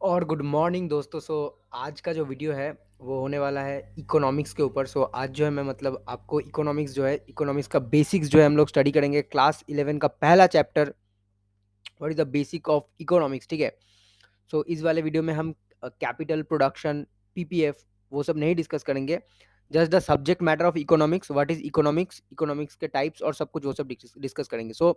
और good morning दोस्तों। आज का जो वीडियो है वो होने वाला है इकोनॉमिक्स के ऊपर। आज जो है मैं मतलब आपको इकोनॉमिक्स जो है इकोनॉमिक्स का बेसिक्स जो है हम लोग स्टडी करेंगे। क्लास 11 का पहला chapter what is the basic of economics, ठीक है। इस वाले वीडियो में हम कैपिटल, प्रोडक्शन, पीपीएफ वो सब नहीं डिस्कस करेंगे। Just the subject matter of economics, what is economics, economics के टाइप्स और सब कुछ वो सब डिस्कस करेंगे।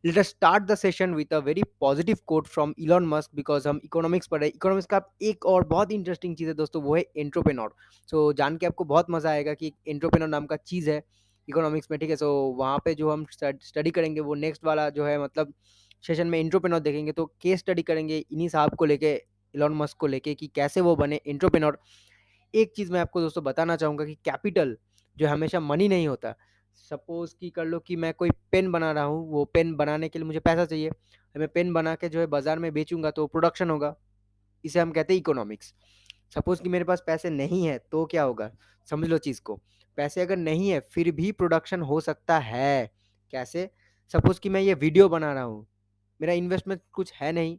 Late us start the session with a very positive quote from Elon Musk. Because हम इकोनॉमिक्स पढ़ रहे हैं। इकोनॉमिक्स का एक और बहुत इंटरेस्टिंग चीज़ है दोस्तों, वो है एंट्रोप्रेन्योर। जान के आपको बहुत मजा आएगा कि एंट्रोप्रेन्योर नाम का चीज़ है इकोनॉमिक्स में, ठीक है। वहाँ पे जो हम स्टडी करेंगे वो नेक्स्ट वाला जो है मतलब सेशन में एंट्रोप्रेन्योर देखेंगे। तो केस स्टडी करेंगे इन्हीं साहब को लेके, इलॉन मस्क को लेके, कि कैसे वो बने एंट्रोप्रेन्योर। एक चीज़ मैं आपको दोस्तों बताना चाहूँगा कि कैपिटल जो हमेशा मनी नहीं होता। सपोज़ कि कर लो कि मैं कोई पेन बना रहा हूँ, वो पेन बनाने के लिए मुझे पैसा चाहिए। मैं पेन बना के जो है बाज़ार में बेचूँगा तो प्रोडक्शन होगा। इसे हम कहते हैं इकोनॉमिक्स। सपोज़ कि मेरे पास पैसे नहीं है तो क्या होगा? समझ लो चीज़ को। पैसे अगर नहीं है फिर भी प्रोडक्शन हो सकता है। कैसे? सपोज़ कि मैं ये वीडियो बना रहा हूँ, मेरा इन्वेस्टमेंट कुछ है नहीं,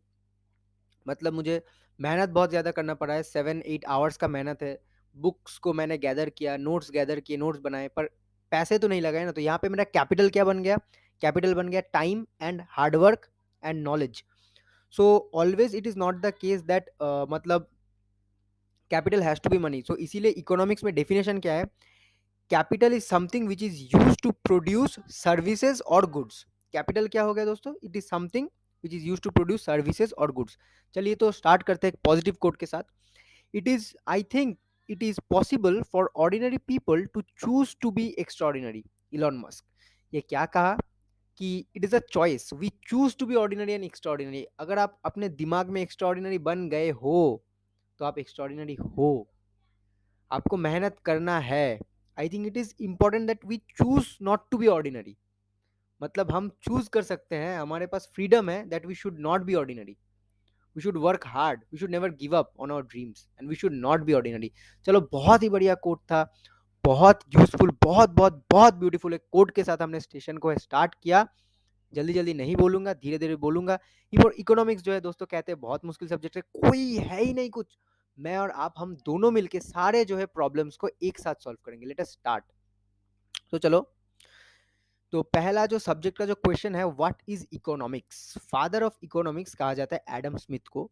मतलब मुझे मेहनत बहुत ज़्यादा करना पड़ा है, 7-8 आवर्स का मेहनत है। बुक्स को मैंने गैदर किया, नोट्स गैदर किए, नोट्स बनाए, पर पैसे तो नहीं लगाए ना। तो यहाँ पे मेरा कैपिटल क्या बन गया? कैपिटल बन गया time and hard work and knowledge. Always it is not the case that मतलब capital has to be money. इसीलिए इकोनॉमिक्स में डेफिनिशन क्या है? Capital is something which is use to produce services और गुड्स। कैपिटल क्या हो गया दोस्तों? It is something which is use to produce services और गुड्स। चलिए तो स्टार्ट करते हैं एक पॉजिटिव कोट के साथ। It is, I think, it is possible for ordinary people to choose to be extraordinary. Elon Musk ये क्या कहा कि it is a choice, we choose to be ordinary and extraordinary. अगर आप अपने दिमाग में एक्स्ट्रॉर्डिनरी बन गए हो तो आप एक्स्ट्रॉर्डिनरी हो। आपको मेहनत करना है। I think it is important that we choose not to be ordinary. मतलब हम चूज कर सकते हैं, हमारे पास फ्रीडम है that we should not be ordinary. We should work hard, we should never give up on our dreams and we should not be ordinary. चलो, बहुत ही बढ़िया कोट था, बहुत यूजफुल, बहुत बहुत बहुत ब्यूटीफुल एक कोट के साथ हमने स्टेशन को स्टार्ट किया। जल्दी जल्दी नहीं बोलूंगा, धीरे धीरे बोलूंगा। इकोनॉमिक्स जो है दोस्तों कहते हैं बहुत मुश्किल सब्जेक्ट है, कोई है ही नहीं कुछ। मैं और आप, हम दोनों मिलके सारे जो है प्रॉब्लम्स को एक साथ सॉल्व करेंगे। Late us start. चलो, तो पहला जो सब्जेक्ट का जो क्वेश्चन है, what is economics. Father of economics कहा जाता है एडम स्मिथ को।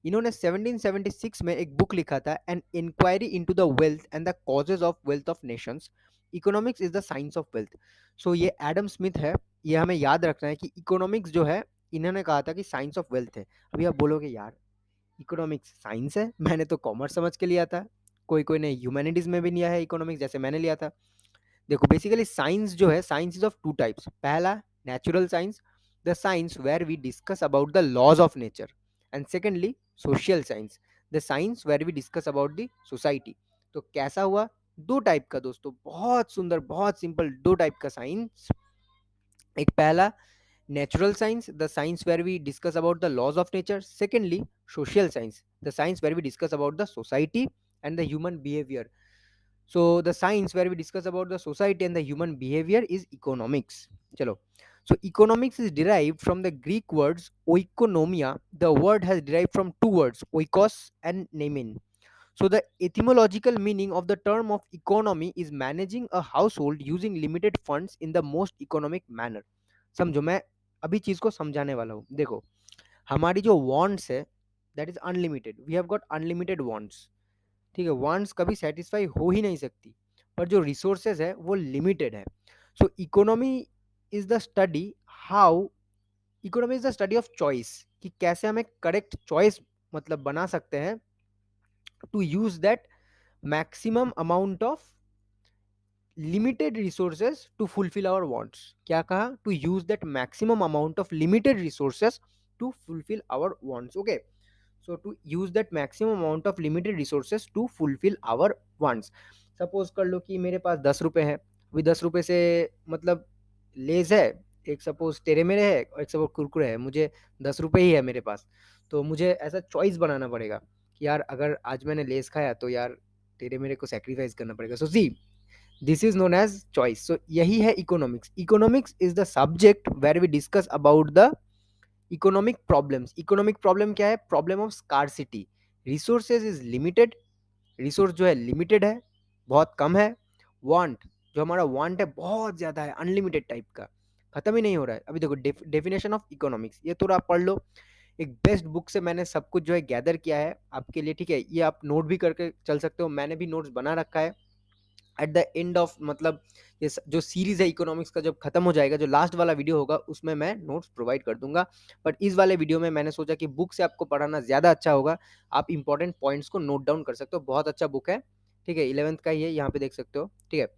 इन्होंने 1776 में एक बुक लिखा था, an inquiry into the wealth and the causes of wealth of nations. Economics is the science of wealth. ये एडम स्मिथ है। ये हमें याद रखना है कि इकोनॉमिक्स जो है, इन्होंने कहा था कि साइंस ऑफ वेल्थ है। अभी आप बोलोगे यार, इकोनॉमिक्स साइंस है, मैंने तो कॉमर्स समझ के लिया था। कोई कोई ने ह्यूमैनिटीज में भी लिया है इकोनॉमिक्स, जैसे मैंने लिया था। देखो, बेसिकली साइंस जो है, science is of two types. पहला, natural science, the science where we discuss about the laws of nature. And secondly, social science, the science where we discuss about the society. तो कैसा हुआ? दो type का दोस्तों, बहुत सुंदर, बहुत सिंपल, दो टाइप का साइंस। एक पहला natural science, the science where we discuss about the laws of nature. Secondly, social science, the science where we discuss about the society and the human behaviour. The science where we discuss about the society and the human behavior is economics. चलो, economics is derived from the Greek words oikonomia. The word has derived from two words, oikos and nemin. The etymological meaning of the term of economy is managing a household using limited funds in the most economic manner. समझो, मैं अभी चीज को समझाने वाला हूँ। देखो, हमारी जो wants है, that is unlimited. We have got unlimited wants, ठीक है। वांट्स कभी सेटिस्फाई हो ही नहीं सकती, पर जो रिसोर्सेज है वो लिमिटेड है। Economy is the study how, economy is the study of choice, कि कैसे हमें करेक्ट चॉइस मतलब बना सकते हैं to use that maximum amount of limited resources to fulfil our wants. क्या कहा? To use that maximum amount of limited resources to fulfil our wants. Okay, to use that maximum amount of limited resources to fulfill our wants. Suppose कर लो कि मेरे पास 10 रुपए है। अभी 10 रुपए से मतलब लेज है, एक सपोज टेरे मेरे है और एक सपोज कुरकुरे है। मुझे 10 रुपए ही है मेरे पास, तो मुझे ऐसा चॉइस बनाना पड़ेगा कि यार अगर आज मैंने लेस खाया तो यार टेरे मेरे को सेक्रीफाइस करना पड़ेगा। See, this is known as choice. यही है economics. Economics is the subject where we discuss about the economic problem क्या है? Problem of scarcity, resources is limited, resource जो है लिमिटेड है, बहुत कम है। वांट, जो हमारा वांट है बहुत ज्यादा है, अनलिमिटेड टाइप का, खत्म ही नहीं हो रहा है। अभी देखो डेफिनेशन ऑफ इकोनॉमिक्स, ये थोड़ा आप पढ़ लो, एक बेस्ट बुक से मैंने सब कुछ जो है गैदर किया है आपके लिए, ठीक है? ये आप नोट भी करके चल सकते हो, मैंने भी नोट्स बना रखा है। एट द एंड ऑफ मतलब ये जो सीरीज है इकोनॉमिक्स का जब खत्म हो जाएगा, जो लास्ट वाला वीडियो होगा उसमें मैं नोट्स प्रोवाइड कर दूंगा। बट इस वाले वीडियो में मैंने सोचा कि बुक से आपको पढ़ाना ज्यादा अच्छा होगा, आप इंपॉर्टेंट पॉइंट्स को नोट डाउन कर सकते हो। बहुत अच्छा बुक है, ठीक है? 11th का ही है, यहाँ पे देख सकते हो, ठीक है?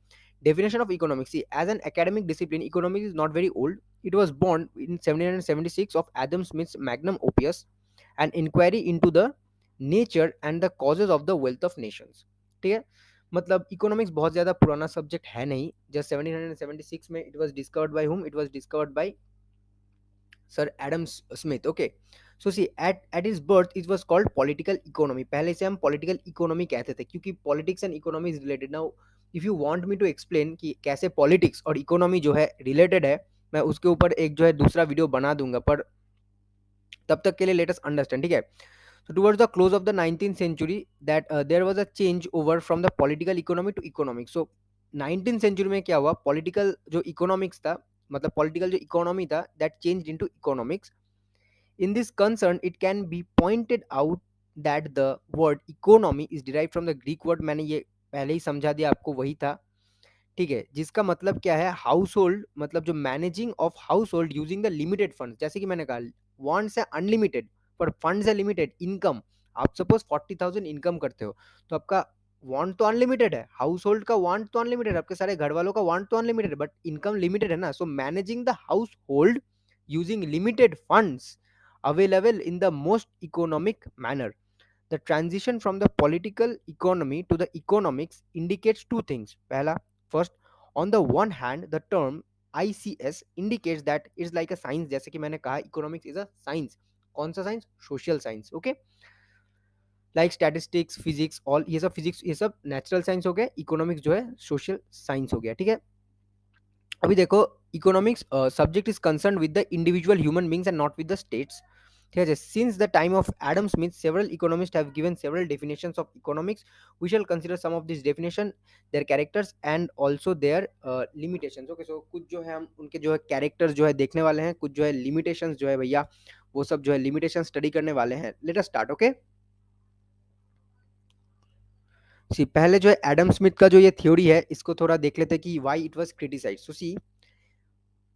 Definition of economics. See, as an academic discipline, economics is not very old. It was born in 1776 of Adam Smith's magnum opus, an inquiry into the nature and the causes of the wealth of nations. ठीक है? मतलब economics बहुत ज्यादा पुराना subject है नहीं, just 1776 में it was discovered by whom? It was discovered by sir Adam Smith. Okay, so see at its birth it was called political economy. पहले से हम पॉलिटिकल इकोनॉमी कहते थे, क्योंकि politics and economy is related. Now if you want me to explain कि कैसे politics और economy जो है रिलेटेड है, मैं उसके ऊपर एक जो है दूसरा वीडियो बना दूंगा, पर तब तक के लिए लेट अस अंडरस्टैंड, ठीक है? So towards the close of the 19th century, that there was a change over from the political economy to economics. So 19th century में क्या हुआ? Political जो economics था, मतलब political जो economy था, that changed into economics. In this concern, it can be pointed out that the word economy is derived from the Greek word, मैंने ये पहले ही समझा दिया आपको, वही था, ठीक है? जिसका मतलब क्या है? हाउस होल्ड, मतलब जो managing of house hold using the limited fund. जैसे कि मैंने कहा, वांट्स है अनलिमिटेड पर फंड्स है लिमिटेड। इनकम, आप सपोज 40,000 इनकम करते हो, तो आपका वांट तो अनलिमिटेड है, हाउस होल्ड का वांट तो अनलिमिटेड है, आपके सारे घर वालों का वांट तो अनलिमिटेड है, बट इनकम लिमिटेड है ना। So managing the household using limited funds available in the most economic manner. The transition from the political economy to the economics indicates two things. Pehla, first, on the one hand, the term ICS indicates that it's like a science. जैसे कि मैंने कहा, economics is a science. कौन सा science? Social science. Okay, like statistics, physics, all ये सब physics, ये सब नेचुरल साइंस हो गया। इकोनॉमिक्स जो है सोशल साइंस हो गया, ठीक है? अभी देखो, economics subject is concern with the individual human beings and not with the states, ठीक है? Since the time of Adam Smith several economist have given several definitions of economics. We shall consider some of this definition, their characters and also their limitations. Okay, so कुछ जो है हम उनके जो है characters जो है देखने वाले हैं, कुछ जो है लिमिटेशंस जो है भैया, वो सब जो है लिमिटेशन स्टडी करने वाले हैं। Late us start. ओके, सी पहले जो है एडम स्मिथ का जो ये थ्योरी है, इसको थोड़ा देख लेते हैं कि why it was criticised. So see,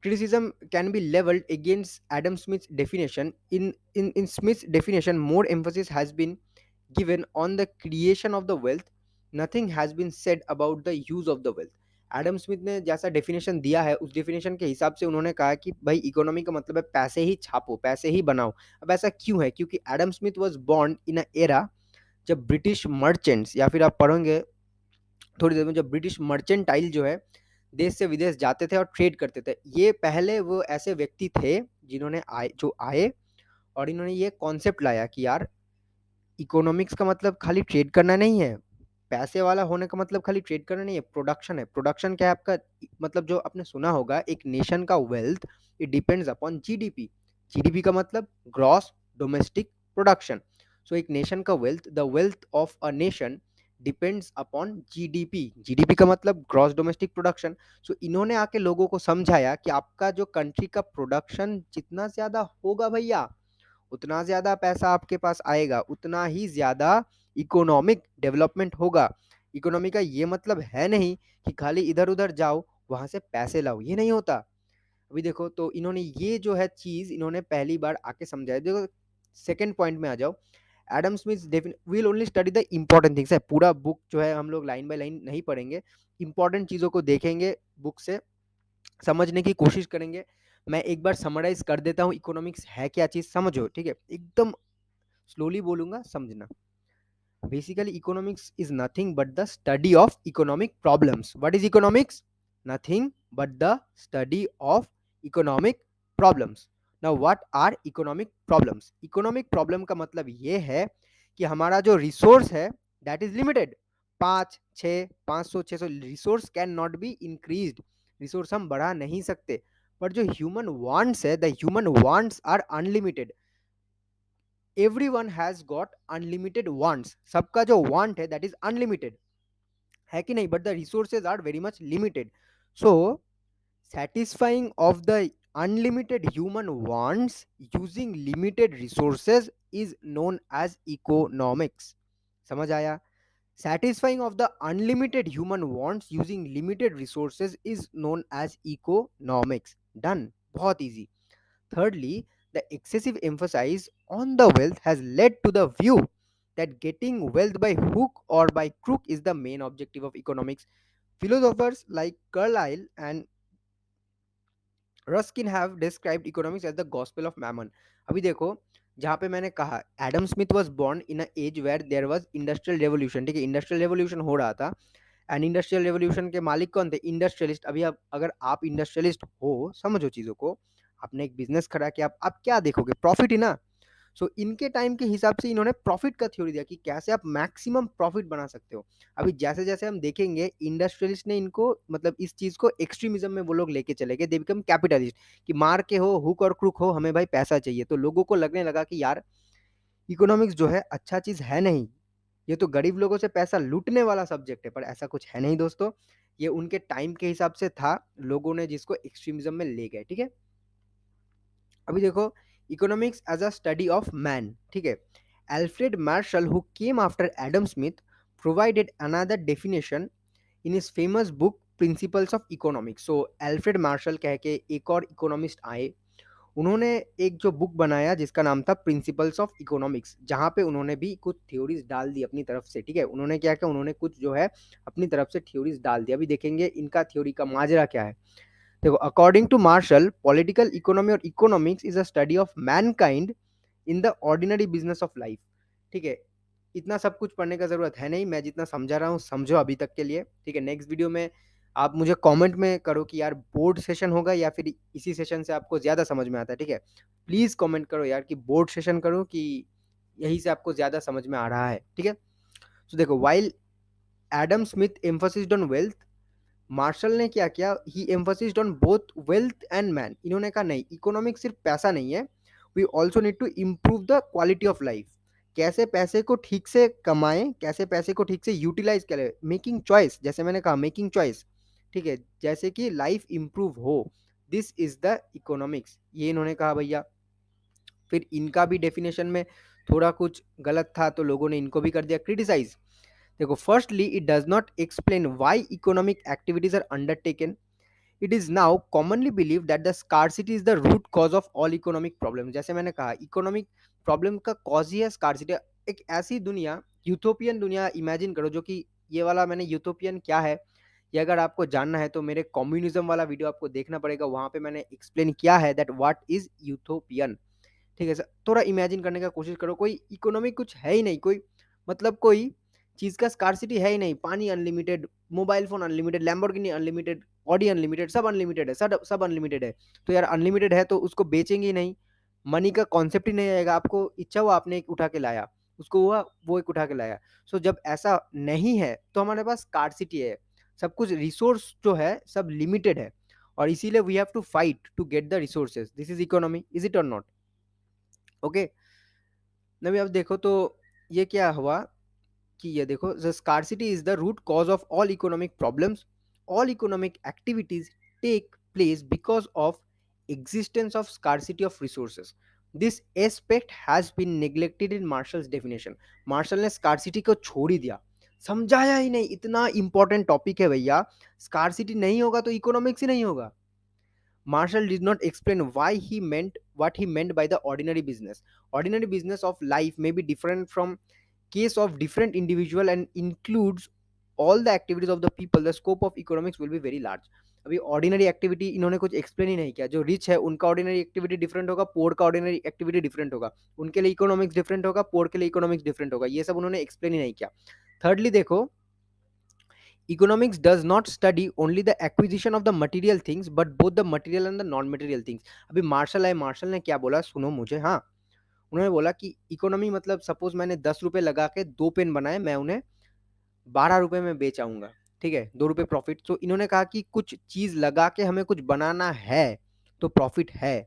criticism can be leveled against Adam Smith's definition. In Smith's definition, more emphasis has been given on the creation of the wealth. Nothing has been said about the use of the wealth. Adam Smith ने जैसा definition दिया है, उस definition के हिसाब से उन्होंने कहा कि भाई इकोनॉमी का मतलब है पैसे ही छापो, पैसे ही बनाओ। अब ऐसा क्यों है? क्योंकि Adam Smith was born in a era जब ब्रिटिश मर्चेंट्स, या फिर आप पढ़ोगे थोड़ी देर में, जब ब्रिटिश मर्चेंटाइल जो है देश से विदेश जाते थे और ट्रेड करते थे। ये पहले वो ऐसे व्यक्ति थे जिन्होंने आए और इन्होंने ये कॉन्सेप्ट लाया कि यार इकोनॉमिक्स का मतलब खाली ट्रेड करना नहीं है, पैसे वाला होने का मतलब खाली ट्रेड करना नहीं है, प्रोडक्शन है। प्रोडक्शन क्या है आपका? मतलब जो आपने सुना होगा, एक नेशन का wealth it depends upon GDP. GDP का मतलब ग्रॉस डोमेस्टिक प्रोडक्शन। सो एक नेशन का wealth, the wealth of a nation depends upon GDP. GDP का मतलब ग्रॉस डोमेस्टिक प्रोडक्शन। सो इन्होंने आके लोगों को समझाया कि आपका जो कंट्री का प्रोडक्शन जितना ज्यादा होगा भैया, उतना ज्यादा पैसा आपके पास आएगा, उतना ही ज्यादा इकोनॉमिक डेवलपमेंट होगा। इकोनॉमी का ये मतलब है नहीं कि खाली इधर उधर जाओ वहां से पैसे लाओ, ये नहीं होता। अभी देखो, तो इन्होंने ये जो है चीज इन्होंने पहली बार आके समझाया। देखो, सेकंड पॉइंट में आ जाओ। Adam Smith will only study the important things है। पूरा बुक जो है हम लोग लाइन बाय लाइन नहीं पढ़ेंगे, इंपॉर्टेंट चीजों को देखेंगे, बुक से समझने की कोशिश करेंगे। मैं एक बार समराइज कर देता हूँ, इकोनॉमिक्स है क्या चीज, समझो, ठीक है? एकदम स्लोली बोलूंगा, समझना। Basically, economics is nothing but the study of economic problems. What is economics? Nothing but the study of economic problems. Now, what are economic problems? Economic problem का मतलब ये है कि हमारा जो रिसोर्स है that is limited. 500 600 500 600 resource can not be increased. Resource हम बढ़ा नहीं सकते। बट जो ह्यूमन वांट्स है, the human wants are unlimited. Everyone has got unlimited wants, सबका जो वांट है दैट इज अनलिमिटेड, है कि नहीं? But the resources are very much limited. So satisfying of the unlimited human wants using limited resources is known as economics। समझ आया? satisfying of the unlimited human wants using limited resources is known as economics। done, बहुत easy। thirdly, the excessive emphasis on the wealth has led to the view that getting wealth by hook or by crook is the main objective of economics। philosophers like Carlyle and Ruskin have described economics as the gospel of mammon. अभी देखो, जहाँ पे मैंने कहा Adam Smith was born in a age where there was industrial revolution, ठीक है, industrial revolution हो रहा था। एंड इंडस्ट्रियल रेवोल्यूशन के मालिक कौन थे? इंडस्ट्रियलिस्ट। अभी आप, अगर आप इंडस्ट्रियलिस्ट हो, समझो चीज़ों को, आपने एक बिजनेस खड़ा किया, आप क्या देखोगे? प्रॉफिट ही ना। सो इनके टाइम के हिसाब से इन्होंने प्रॉफिट का थ्योरी दिया कि कैसे आप मैक्सिमम प्रॉफिट बना सकते हो। अभी जैसे जैसे हम देखेंगे, इंडस्ट्रियलिस्ट ने इनको, मतलब इस चीज को एक्सट्रीमिज्म में वो लोग लेके चले गए, दे बिकम कैपिटलिस्ट, कि मार के हो, हुक और क्रुक हो, हमें भाई पैसा चाहिए। तो लोगों को लगने लगा कि यार इकोनॉमिक्स जो है अच्छा चीज है नहीं, ये तो गरीब लोगों से पैसा लूटने वाला सब्जेक्ट है। पर ऐसा कुछ है नहीं दोस्तों, ये उनके टाइम के हिसाब से था, लोगों ने जिसको एक्सट्रीमिज्म में ले गए, ठीक है। अभी देखो, economics as a study of man, ठीक है। Alfred Marshall who came after Adam Smith provided another definition in his famous book principles of economics. So Alfred Marshall कह के एक और इकोनॉमिस्ट आए, उन्होंने एक जो बुक बनाया जिसका नाम था प्रिंसिपल्स ऑफ इकोनॉमिक्स, जहाँ पे उन्होंने भी कुछ थ्योरीज डाल दी अपनी तरफ से, ठीक है। उन्होंने क्या किया, उन्होंने कुछ जो है अपनी तरफ से थ्योरीज डाल दी। अभी देखेंगे इनका थ्योरी का माजरा क्या है। देखो, according to Marshall, political economy और economics is a study of mankind in the ordinary business of life, ठीक है। इतना सब कुछ पढ़ने का जरूरत है नहीं, मैं जितना समझा रहा हूँ समझो अभी तक के लिए, ठीक है। नेक्स्ट वीडियो में आप मुझे कमेंट में करो कि यार बोर्ड सेशन होगा या फिर इसी सेशन से आपको ज्यादा समझ में आता है, ठीक है। प्लीज कमेंट करो यार कि बोर्ड सेशन करो कि यही से आपको ज्यादा समझ में आ रहा है, ठीक है। तो देखो, while Adam Smith emphasised on wealth, Marshall ने क्या किया, he emphasised on both wealth and man. इन्होंने कहा नहीं, इकोनॉमिक्स सिर्फ पैसा नहीं है, we also need to improve the quality of life. कैसे पैसे को ठीक से कमाएं, कैसे पैसे को ठीक से यूटिलाइज करें, मेकिंग चॉइस, जैसे मैंने कहा मेकिंग चॉइस, ठीक है, जैसे कि लाइफ इंप्रूव हो, दिस इज द इकोनॉमिक्स, ये इन्होंने कहा भैया। फिर इनका भी डेफिनेशन में थोड़ा कुछ गलत था, तो लोगों ने इनको भी कर दिया क्रिटिसाइज। देखो, firstly it does not explain why economic activities are undertaken. It is now commonly believe that the scarcity is the root cause of all economic problem. जैसे मैंने कहा, इकोनॉमिक प्रॉब्लम का कॉज ही है स्कार्सिटी। एक ऐसी दुनिया, यूथोपियन दुनिया इमेजिन करो, जो कि ये वाला, मैंने यूथोपियन क्या है ये अगर आपको जानना है तो मेरे कम्युनिज्म वाला वीडियो आपको देखना पड़ेगा, वहां पे मैंने एक्सप्लेन किया है दैट व्हाट इज यूथोपियन, ठीक है सर। थोड़ा इमेजिन करने का कोशिश करो, कोई इकोनॉमी कुछ है ही नहीं, कोई मतलब कोई चीज का स्कार्सिटी है ही नहीं, पानी unlimited, mobile phone unlimited, Lamborghini unlimited, Audi unlimited, सब अनलिमिटेड है, सब सब अनलिमिटेड है। तो यार अनलिमिटेड है तो उसको बेचेंगे ही नहीं, मनी का कॉन्सेप्ट ही नहीं आएगा। आपको इच्छा हुआ, आपने एक उठा के लाया, उसको हुआ वो एक उठा के लाया। सो जब ऐसा नहीं है तो हमारे पास स्कार्सिटी है, सब कुछ रिसोर्स जो है सब लिमिटेड है, और इसीलिए we have to fight to get the resources. This is economy, is it or not? Okay. नबी, अब देखो तो ये क्या हुआ कि ये देखो, the scarcity is the root cause of all economic problems. All economic activities take place because of existence of scarcity of resources. This aspect has been neglected in Marshall's definition. Marshall ने scarcity को छोड़ ही दिया, समझाया ही नहीं। इतना important topic है भैया, scarcity नहीं होगा तो इकोनॉमिक्स ही नहीं होगा। Marshall did not explain why he meant what he meant by the ordinary business. Ordinary business of life may be different from case of different individual and includes all the activities of the people. The scope of economics will be very large. अभी ordinary activity इन्होंने कुछ explain ही नहीं किया। जो rich है उनका ordinary activity different होगा, पोर का ऑर्डिनरी एक्टिविटी डिफरेंट होगा, उनके लिए इकोनॉमिक्स डिफरेंट होगा, पोर के लिए इकोनॉमिक्स डिफरेंट होगा, ये सब उन्होंने एक्सप्लेन ही नहीं किया। थर्डली देखो, economics does not study only the acquisition of the material things but both the material and the non material things। अभी मार्शल है, मार्शल ने क्या बोला सुनो मुझे, हाँ, उन्होंने बोला कि इकोनॉमी मतलब सपोज मैंने 10 रुपए लगा के 2 पेन बनाए, मैं उन्हें 12 रुपए में बेच आऊंगा, ठीक है, 2 रुपए प्रॉफिट। तो इन्होंने कहा कि कुछ चीज लगा के हमें कुछ बनाना है तो प्रॉफिट है।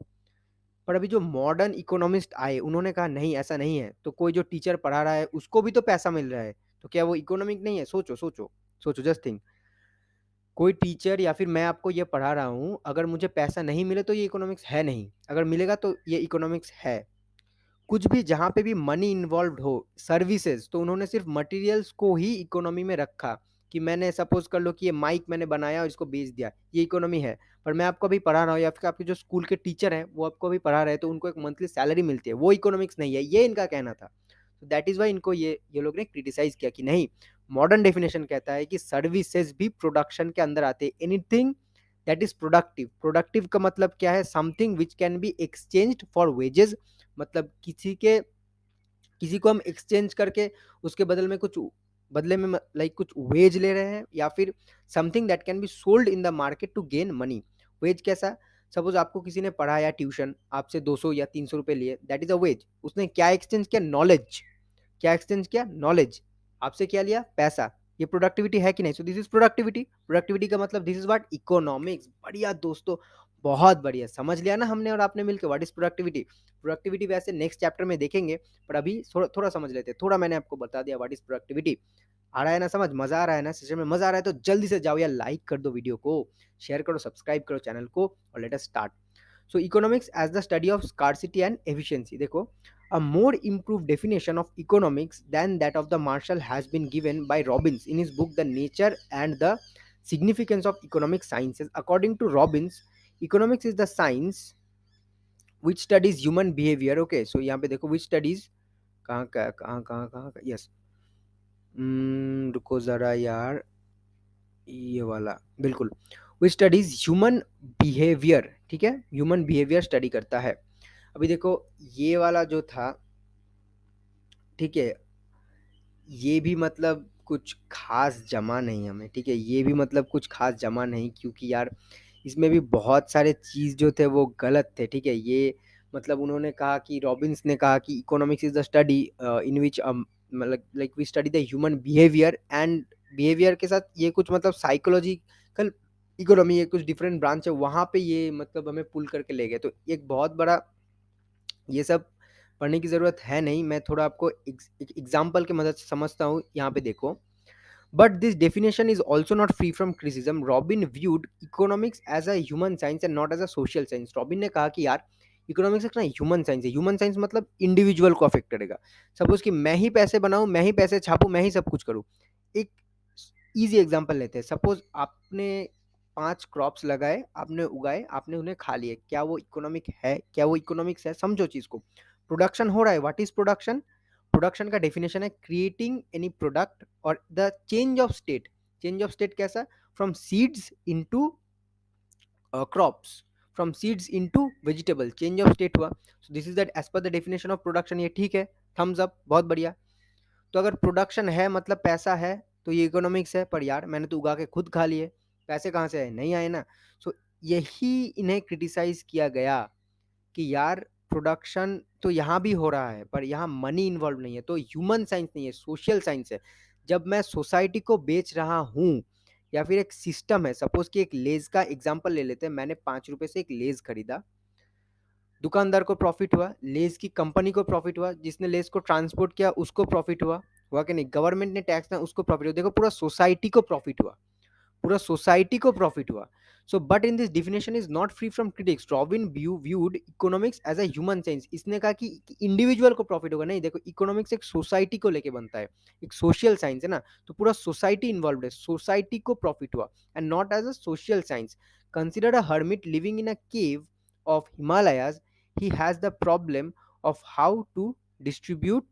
पर अभी जो मॉडर्न इकोनॉमिस्ट आए उन्होंने कहा नहीं ऐसा नहीं है, तो कोई जो टीचर पढ़ा रहा है उसको भी तो पैसा मिल रहा है, तो क्या वो इकोनॉमिक नहीं है? सोचो सोचो सोचो, जस्ट थिंक। कोई टीचर या फिर मैं आपको ये पढ़ा रहा हूँ, अगर मुझे पैसा नहीं मिले तो ये इकोनॉमिक्स है नहीं, अगर मिलेगा तो ये इकोनॉमिक्स है। कुछ भी जहाँ पे भी मनी इन्वॉल्व्ड हो, सर्विसेज, तो उन्होंने सिर्फ मटेरियल्स को ही इकोनॉमी में रखा, कि मैंने सपोज कर लो कि ये माइक मैंने बनाया और इसको बेच दिया, ये इकोनॉमी है। पर मैं आपको अभी पढ़ा रहा हूँ या फिर आपके जो स्कूल के टीचर हैं वो आपको अभी पढ़ा रहे हैं, तो उनको एक मंथली सैलरी मिलती है, वो इकोनॉमिक्स नहीं है, ये इनका कहना था। तो दैट इज वाई इनको ये लोग ने क्रिटिसाइज किया कि नहीं, मॉडर्न डेफिनेशन कहता है कि सर्विसेज भी प्रोडक्शन के अंदर आते हैं, anything that is productive. Productive का मतलब क्या है? Something which can be exchanged for wages, मतलब किसी को हम एक्सचेंज करके उसके बदल में कुछ बदले में लाइक कुछ वेज ले रहे हैं, या फिर something that can be sold in the market to gain money. Wage कैसा? सपोज आपको किसी ने पढ़ाया ट्यूशन, आपसे 200 या 300 रुपए लिए, दैट इज अ वेज। उसने क्या एक्सचेंज किया? नॉलेज। क्या एक्सचेंज किया? नॉलेज। आपसे क्या लिया? पैसा। ये प्रोडक्टिविटी है कि नहीं? सो दिस इज प्रोडक्टिविटी। प्रोडक्टिविटी का मतलब दिस इज व्हाट इकोनॉमिक्स। बढ़िया दोस्तों, बहुत बढ़िया समझ लिया ना हमने और आपने मिलकर व्हाट इज प्रोडक्टिविटी। प्रोडक्टिविटी वैसे नेक्स्ट चैप्टर में देखेंगे, पर अभी थोड़ा थोड़ा समझ लेते हैं। थोड़ा मैंने आपको बता दिया व्हाट इज प्रोडक्टिविटी। आ रहा है ना समझ? मजा आ रहा है ना? सेशन में मजा आ रहा है तो जल्दी से जाओ या लाइक कर दो वीडियो को, शेयर करो, सब्सक्राइब करो चैनल को, और let us start. So economics as the study of scarcity and efficiency. देखो, a more improved definition of economics than that of the Marshall has been given by Robbins in his book The Nature and the Significance of Economic Sciences. According to Robbins, economics is the science which studies human behavior. Okay, so यहाँ पे देखो which studies, कहाँ yes, रुको ज़रा यार, ये वाला बिल्कुल, which studies human behavior। ठीक है, ह्यूमन बिहेवियर स्टडी करता है। अभी देखो ये वाला जो था, ठीक है, ये भी मतलब कुछ खास जमा नहीं हमें, ठीक है, ये भी मतलब कुछ खास जमा नहीं, क्योंकि यार इसमें भी बहुत सारे चीज़ जो थे वो गलत थे। ठीक है, ये मतलब उन्होंने कहा कि रॉबिन्स ने कहा कि economics is the study in which मतलब like we study the human behaviour, and behaviour के साथ ये कुछ मतलब साइकोलॉजिकल इकोनॉमी, ये कुछ डिफरेंट ब्रांच है, वहाँ पे ये मतलब हमें पुल करके ले गए। तो एक बहुत बड़ा ये सब पढ़ने की ज़रूरत है नहीं, मैं थोड़ा आपको एग्जाम्पल की मदद से समझता हूँ। यहाँ पे देखो, but this definition is also not free from criticism. Robin viewed economics as a human science and not as a social science. Robin ने कहा कि यार इकोनॉमिक्स एक ना ह्यूमन साइंस है। ह्यूमन साइंस मतलब इंडिविजुअल को अफेक्ट करेगा। सपोज कि मैं ही पैसे बनाऊं, मैं ही पैसे छापूं, मैं ही सब कुछ करूं। एक इजी एग्जांपल लेते हैं। सपोज आपने 5 क्रॉप्स लगाए, आपने उगाए, आपने उन्हें खा लिए, क्या वो इकोनॉमिक है? क्या वो इकोनॉमिक्स है? समझो चीज को। प्रोडक्शन हो रहा है, व्हाट इज प्रोडक्शन? प्रोडक्शन का डेफिनेशन है क्रिएटिंग एनी प्रोडक्ट और the change of state. Change of state कैसा? From seeds into crops, from seeds into vegetable, change of state हुआ। So this is that as per the definition of production. ये ठीक है, Thums up, बहुत बढ़िया। तो अगर प्रोडक्शन है मतलब पैसा है, तो ये इकोनॉमिक्स है। पर यार मैंने तो उगा के खुद खा लिए, पैसे कहाँ से आए? नहीं आए ना। सो यही इन्हें क्रिटिसाइज किया गया कि यार प्रोडक्शन तो यहाँ भी हो रहा है, पर यहाँ मनी इन्वॉल्व नहीं है, तो ह्यूमन साइंस नहीं है, सोशल साइंस है। जब मैं सोसाइटी को बेच रहा हूँ, या फिर एक सिस्टम है, सपोज कि एक लेज का एग्जांपल ले लेते हैं, मैंने 5 रुपए से एक लेज खरीदा, दुकानदार को प्रॉफिट हुआ, लेज की कंपनी को प्रॉफिट हुआ, जिसने लेज को ट्रांसपोर्ट किया उसको प्रॉफिट हुआ कि नहीं? गवर्नमेंट ने टैक्स ना, उसको प्रॉफिट हुआ। देखो पूरा सोसाइटी को प्रॉफिट हुआ, पूरा सोसाइटी को प्रॉफिट हुआ। So but in this definition is not free from critics. Robin viewed economics as a human science. इसने कहा कि इंडिविजुअल को प्रॉफिट होगा, नहीं। देखो इकोनॉमिक्स एक सोसाइटी को लेके बनता है, एक सोशल साइंस है ना, तो पूरा सोसाइटी इन्वॉल्व है, सोसाइटी को प्रॉफिट हुआ, and not as a social science. Consider a hermit living in a cave of Himalayas, he has the problem of how to distribute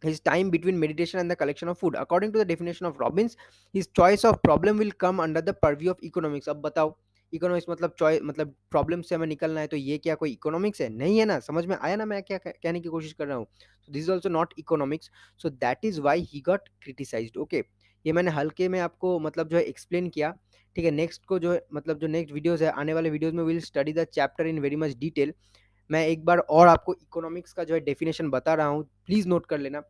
his time between meditation and the collection of food. According to the definition of Robbins, his choice of problem will come under the purview of economics. अब बताओ, economics मतलब choice, मतलब problem से हमें निकलना है, तो ये क्या कोई इकोनॉमिक्स है? नहीं है ना। समझ में आया ना मैं क्या कहने की कोशिश कर रहा हूँ? सो this is also not economics. So that is why he got criticised. Okay, ये मैंने हल्के में आपको मतलब जो है एक्सप्लेन किया। ठीक है, नेक्स्ट को जो है मतलब जो नेक्स्ट वीडियोस है, आने वाले वीडियोस में will study the chapter in very much detail. मैं एक बार और आपको इकोनॉमिक्स का जो है डेफिनेशन बता रहा हूँ, प्लीज नोट कर लेना।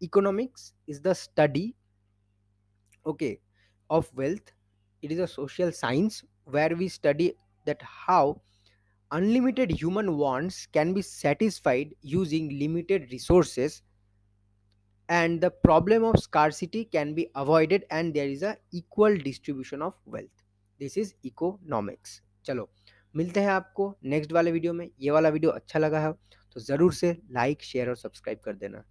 Economics is the study, okay, of wealth. It is a social science where we study that how unlimited human wants can be satisfied using limited resources, and the problem of scarcity can be avoided, and there is a equal distribution of wealth. This is economics. चलो, मिलते हैं आपको next वाले video में। ये वाला video अच्छा लगा है तो ज़रूर से लाइक शेयर और सब्सक्राइब कर देना।